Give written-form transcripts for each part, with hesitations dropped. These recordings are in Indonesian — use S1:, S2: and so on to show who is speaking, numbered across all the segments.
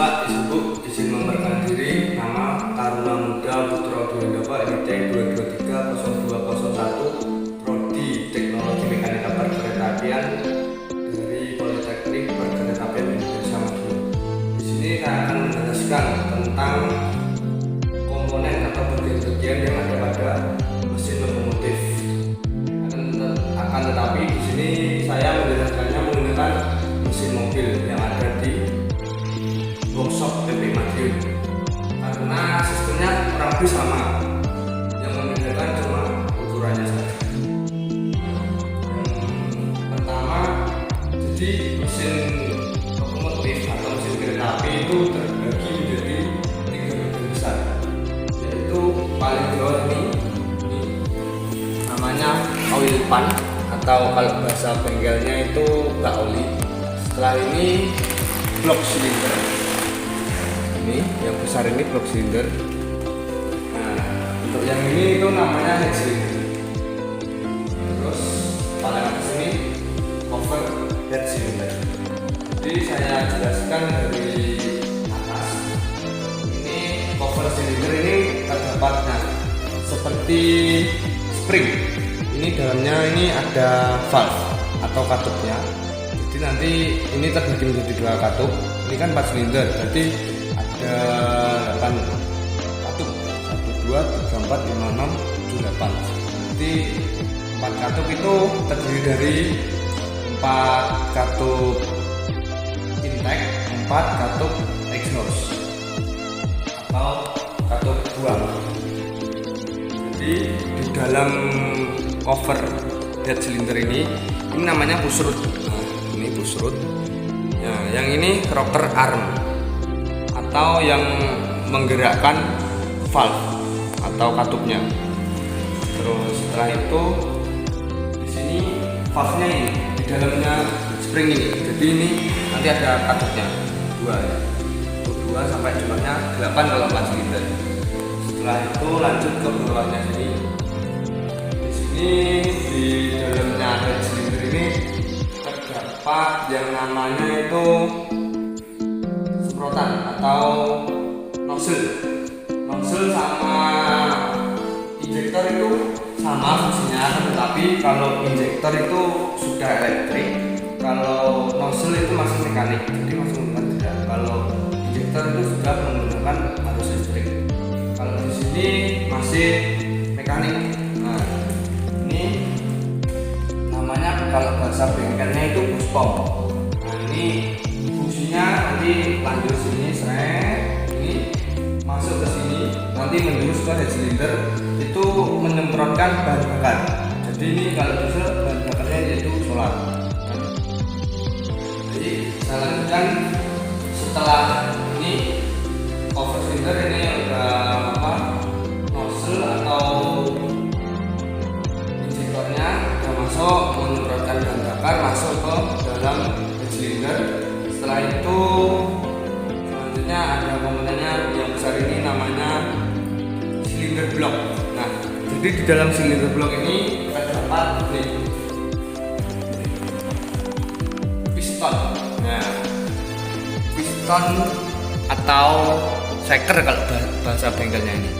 S1: Pak, Ibu izin memperkenalkan diri. Nama Taruna Muda Putra Dwiendapa NIT 2230201, Prodi Teknologi Mekanika Perkeretaapian dari Politeknik Perkeretaapian Indonesia Maju. Di sini saya akan menjelaskan tentang komponen atau bagian-bagian yang ada pada mesin lokomotif. Akan tetapi di sini saya menjelaskannya menggunakan mesin mobil yang ada di workshop PP Madiun, karena sistemnya kurang lebih sama, yang membedakan cuma ukurannya saja. Yang pertama, jadi mesin lokomotif atau mesin kereta api itu terbagi menjadi 3 bagian besar, yaitu paling bawah ini namanya oil pan, atau kalau bahasa bengkelnya itu bak oli. Setelah ini blok silinder. Ini yang besar ini blok silinder. Nah, untuk yang ini itu namanya head cylinder. Terus paling atas ini cover head cylinder. Jadi saya jelaskan dari atas. Ini cover silinder ini terdapatnya seperti spring. Ini dalamnya ini ada valve atau katupnya. Jadi nanti ini terbagi menjadi 2 katup. Ini kan 4 silinder, berarti ada 8 katup, 1, 2, 3, 4, 5, 6, 7, 8. Jadi 4 katup itu terdiri dari 4 katup intake, 4 katup exhaust atau katup buang. Jadi di dalam cover head cylinder ini namanya pusrut. Nah, ini pusrut. Nah, yang ini rocker arm atau yang menggerakkan valve atau katupnya. Terus setelah itu di sini valve-nya ini di dalamnya spring ini. Jadi ini nanti ada katupnya 2 ya. 2 sampai jumlahnya 8 kalau 4 silinder. Setelah itu lanjut ke bawahnya sini. Di sini di dalamnya head cylinder ini terdapat yang namanya itu semprotan atau nozzle. Nozzle sama injektor itu sama fungsinya, tetapi kalau injektor itu sudah elektrik, kalau nozzle itu masih mekanik, jadi masih menggunakan tidak. Kalau injektor itu sudah menggunakan arus listrik. Kalau di sini masih mekanik. Nah, ini namanya kalau bahasa bengkelnya itu push pump. Nah, ini fungsinya nanti lanjut sini, ini masuk ke sini, nanti menjurus ke head cylinder, itu menyemprotkan bahan bakar. Jadi ini kalau diesel bahan bakarnya yaitu solar. Jadi saya lanjutkan setelah ini cover cylinder ini udah nozzle atau injektornya udah masuk, menyemprotkan bahan bakar masuk ke dalam head cylinder. Setelah itu selanjutnya ada komponennya yang besar ini namanya silinder block. Nah, jadi di dalam silinder block ini terdapat piston. Nah, piston atau shaker kalau bahasa bengkelnya ini.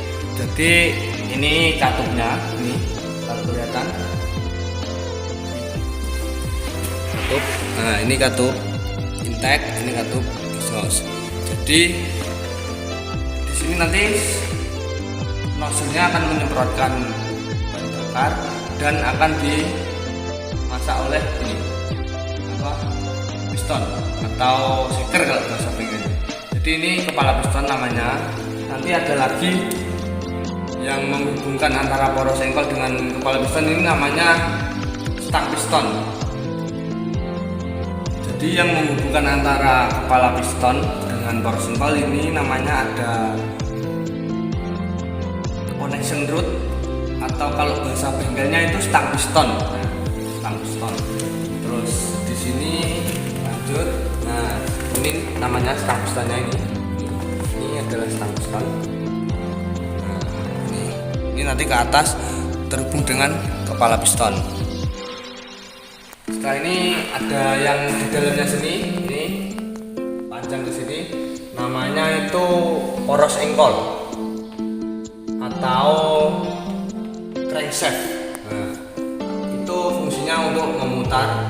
S1: Jadi ini katupnya, ini kalau kelihatan katup. Nah, ini katup intake, ini katup exhaust. Jadi di sini nanti nozzle-nya akan menyemprotkan bahan bakar dan akan dimasak oleh ini piston atau shaker kalau bahasa bengkelnya. Jadi ini kepala piston namanya. Nanti ada lagi yang menghubungkan antara poros engkol dengan kepala piston, ini namanya stang piston. Jadi yang menghubungkan antara kepala piston dengan poros engkol ini namanya ada connection rod atau kalau bahasa bengkelnya itu stang piston. Nah, stang piston. Terus di sini lanjut. Nah, ini namanya stang pistonnya ini. Ini adalah stang piston. Nah, ini nanti ke atas terhubung dengan kepala piston. Setelah ini ada yang di dalamnya sini, ini tajam ke sini, namanya itu poros engkol atau crankshaft. Nah, itu fungsinya untuk memutar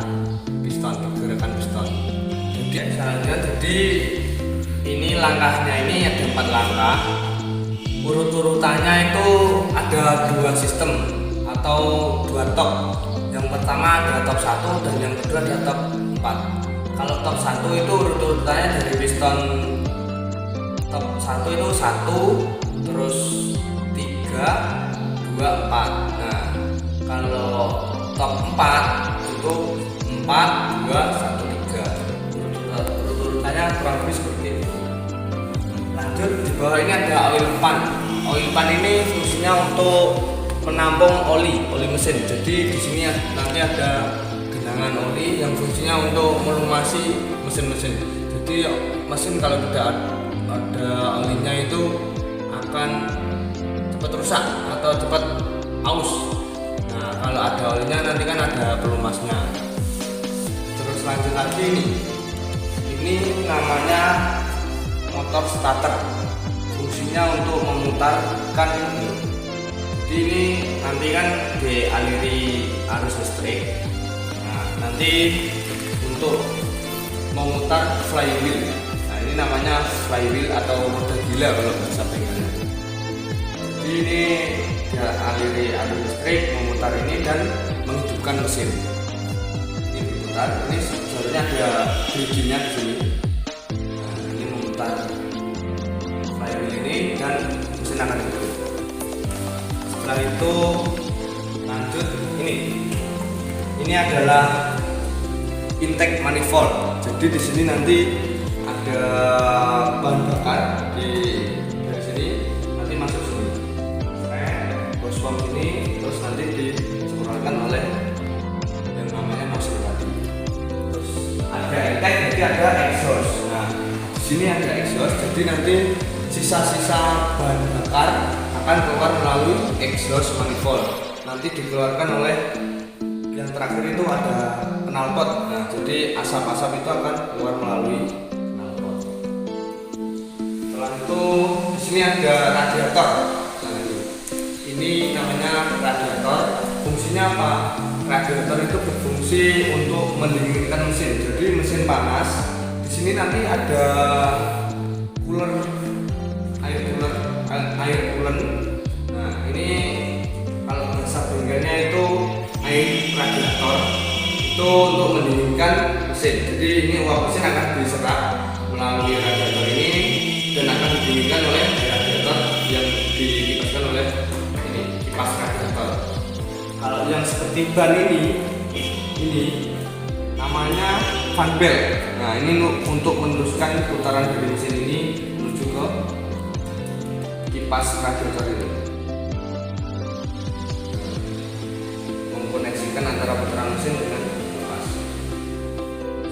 S1: piston, pergerakan piston. Jadi selanjutnya, jadi ini langkahnya ini ada 4 langkah. Urut-urutannya itu ada 2 sistem atau 2 top. Yang pertama ada top 1 dan yang kedua ada top 4. Kalau top 1 itu urut-urutannya dari piston top 1 itu 1, terus 3, 2, 4. Nah, kalau top 4 itu 4, 2, 1, 3. Urut-urutannya kurang lebih seperti itu. Lanjut, di bawah ini ada oil pan. Oil pan ini fungsinya untuk menampung oli mesin. Jadi di sini nanti ada genangan oli yang fungsinya untuk melumasi mesin-mesin. Jadi mesin kalau tidak ada olinya itu akan cepat rusak atau cepat aus. Nah, kalau ada olinya nanti kan ada pelumasnya. Terus lanjut lagi ini namanya motor starter. Fungsinya untuk memutarkan ini. Jadi ini nanti kan dialiri arus listrik. Nah, nanti untuk memutar flywheel. Nah, ini namanya flywheel atau roda gila kalau bahasa bengkelnya. Jadi ini dialiri arus listrik, memutar ini dan menghidupkan mesin. Ini diputar. Ini sebenarnya ada bridge-nya di sini. Nah, ini memutar flywheel ini dan mesin akan hidup. Setelah itu lanjut ini adalah intake manifold. Jadi di sini nanti ada bahan bakar dari sini nanti masuk sini. Hose pump ini terus nanti disemprotkan oleh yang namanya nozzle tadi. Terus ada intake, jadi ada exhaust. Nah, di sini ada exhaust. Jadi nanti sisa-sisa bahan bakar akan keluar melalui exhaust manifold. Nanti dikeluarkan oleh yang terakhir itu ada knalpot. Nah, jadi asap-asap itu akan keluar melalui knalpot. Setelah itu di sini ada radiator. Nah, ini namanya radiator. Fungsinya apa? Radiator itu berfungsi untuk mendinginkan mesin. Jadi mesin panas. Di sini nanti ada air coolant. Nah, ini kalau bahasa bengkelnya itu air radiator, itu untuk mendinginkan mesin. Jadi ini uap mesin akan diserap melalui radiator ini dan akan didinginkan oleh radiator yang dikipaskan oleh ini kipas radiator. Kalau yang seperti ban ini namanya fan belt. Nah, ini untuk meneruskan putaran dari mesin ini menuju ke kipas radiator ini, mengkoneksikan antara putaran mesin dengan kipas.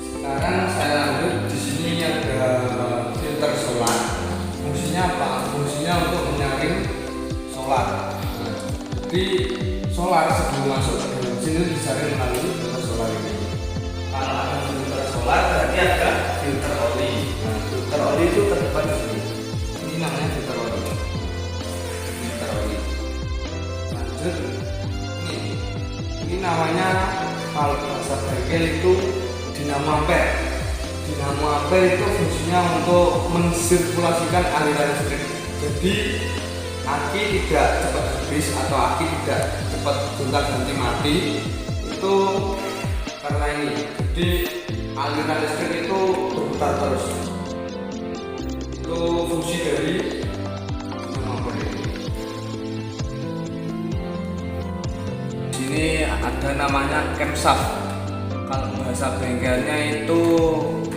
S1: Sekarang saya lanjut. Di sini ada filter solar. Fungsinya apa? Fungsinya untuk menyaring solar. Nah, jadi solar sebelum masuk ke dalam mesin itu disaring melalui filter solar ini. Kalau ada filter solar berarti ada filter oli. Nah, filter oli itu terdapat di sini. Ini namanya filter oli. Lanjut, ini namanya kalau bahasa bengkel itu dinamo ampere. Dinamo ampere itu fungsinya untuk mensirkulasikan aliran listrik. Jadi aki tidak cepat habis atau aki tidak cepat gonta-ganti mati itu karena ini. Jadi aliran listrik itu berputar terus. Itu fungsi dari ini ada namanya camshaft. Kalau bahasa bengkelnya itu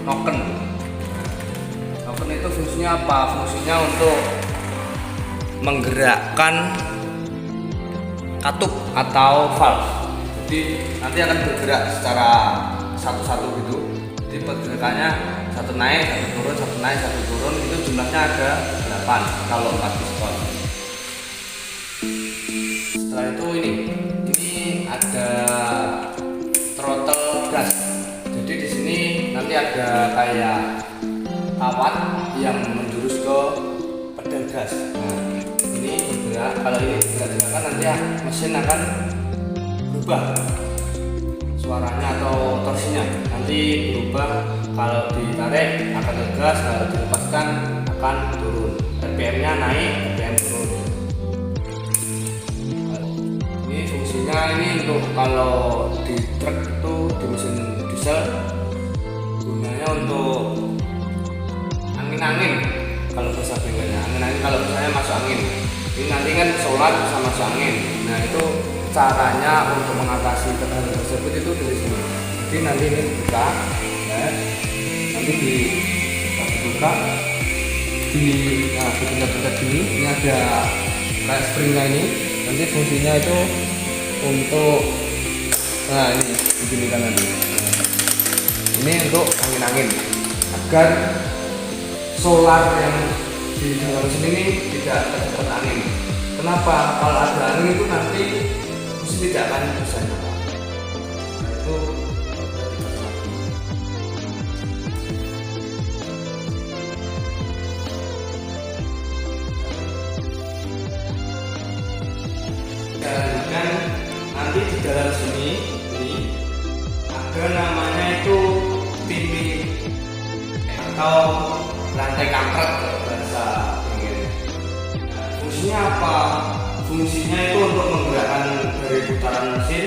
S1: noken. Noken itu fungsinya apa? Fungsinya untuk menggerakkan katup atau valve. Jadi nanti akan bergerak secara satu-satu gitu. Jadi pergerakannya satu naik, satu turun, satu naik, satu turun. Itu jumlahnya ada 8 kalau 4 piston. Setelah itu ini ada throttle gas. Jadi di sini nanti ada kayak kawat yang menjurus ke pedal gas. Nah, ini bergerak. Kalau ini tidak ditekan nanti mesin akan berubah suaranya atau torsinya. Nanti berubah, kalau ditarik akan ngegas, kalau dilepaskan akan turun. RPM-nya naik, RPM turun. Ini fungsinya ini untuk kalau di truk itu di mesin diesel gunanya untuk angin-angin. Kalau bahasa bengkelnya angin-angin, kalau misalnya masuk angin. Ini nanti kan solar bisa masuk angin. Nah itu caranya untuk mengatasi tekanan tersebut itu dari sini. Jadi nanti ini buka, ya. Nanti dibuka di benda-benda ini ada kayak springnya ini. Nanti fungsinya itu untuk ini begini kan nanti. Ini untuk angin-angin agar solar yang di dalam sini ini tidak terdapat angin. Kenapa? Kalau ada angin itu nanti mesin tidak akan bisa nyala. Nah, itu dan nanti di dalam sini ini ada namanya itu timing atau rantai kampret bahasa Inggris. Nah, fungsinya apa? Fungsinya itu untuk menggerakkan dari putaran mesin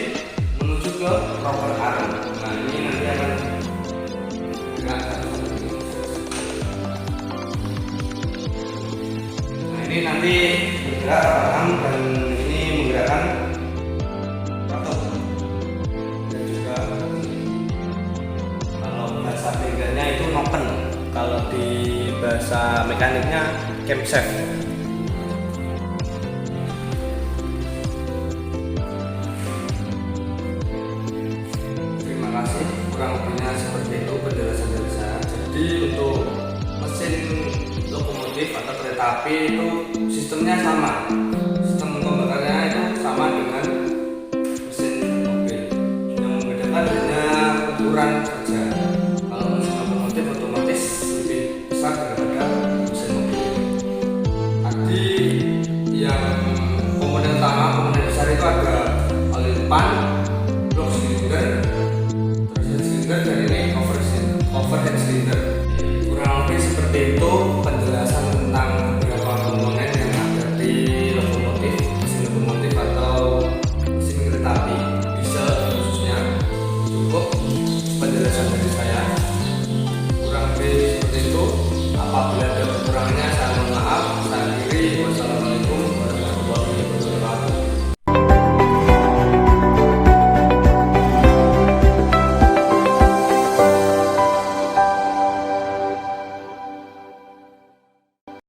S1: menuju ke rocker arm. Nah ini nanti akan digerakkan. Nah ini nanti bergerak rocker arm dan ini menggerakkan rotor. Dan juga kalau bahasa bengkelnya itu noken. Kalau di bahasa mekaniknya camshaft. Terima kasih, kurang lebihnya seperti itu penjelasan dari saya. Jadi untuk mesin lokomotif atau kereta api itu sistemnya sama.